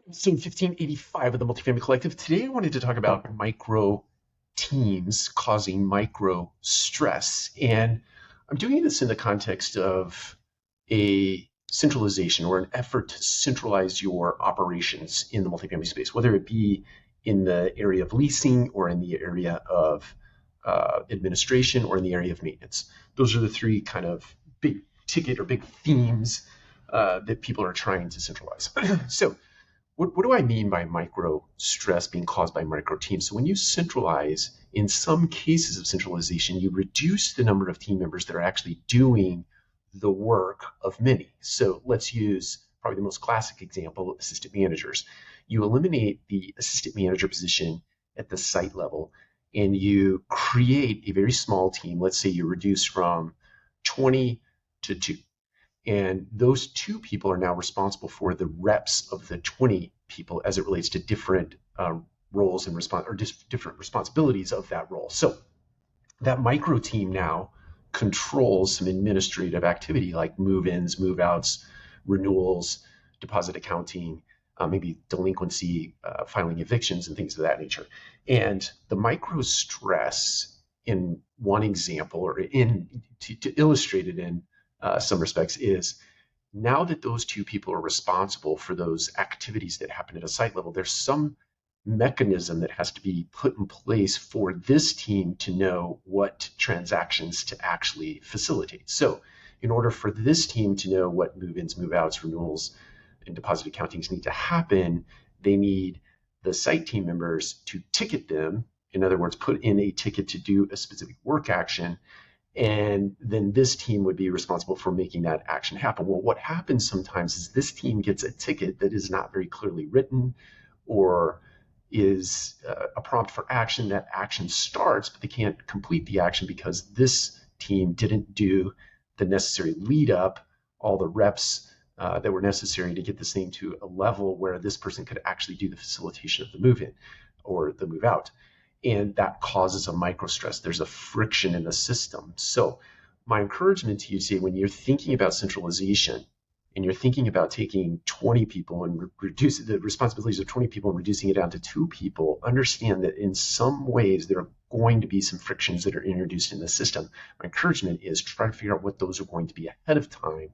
episode 1585 of the Multifamily Collective. Today I wanted to talk about micro teams causing micro stress. And I'm doing this in the context of a centralization or an effort to centralize your operations in the multifamily space, whether it be in the area of leasing or in the area of administration or in the area of maintenance. Those are the three kind of big ticket or big themes that people are trying to centralize. So what do I mean by micro stress being caused by micro teams? So when you centralize, in some cases of centralization, you reduce the number of team members that are actually doing the work of many. So let's use probably the most classic example, assistant managers. You eliminate the assistant manager position at the site level and you create a very small team. Let's say you reduce from 20 to 2. And those 2 people are now responsible for the reps of the 20 people as it relates to different roles and different responsibilities of that role. So that micro team now controls some administrative activity like move-ins, move-outs, renewals, deposit accounting, maybe delinquency, filing evictions, and things of that nature. And the micro stress in one example, or to illustrate it in some respects, is now that those 2 people are responsible for those activities that happen at a site level, there's some mechanism that has to be put in place for this team to know what transactions to actually facilitate. So in order for this team to know what move-ins, move-outs, renewals, and deposit accountings need to happen, they need the site team members to ticket them. In other words, put in a ticket to do a specific work action. And then this team would be responsible for making that action happen. Well, what happens sometimes is this team gets a ticket that is not very clearly written or is a prompt for action. That action starts, but they can't complete the action because this team didn't do the necessary lead up, all the reps that were necessary to get this thing to a level where this person could actually do the facilitation of the move-in or the move-out. And that causes a micro stress. There's a friction in the system. So my encouragement to you, say, when you're thinking about centralization and you're thinking about taking 20 people and reducing the responsibilities of 20 people and reducing it down to 2 people, understand that in some ways there are going to be some frictions that are introduced in the system. My encouragement is try to figure out what those are going to be ahead of time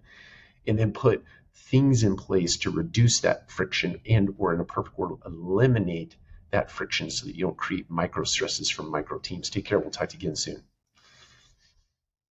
and then put things in place to reduce that friction and, or in a perfect world, eliminate that friction so that you don't create micro stresses from micro teams. Take care. We'll talk to you again soon.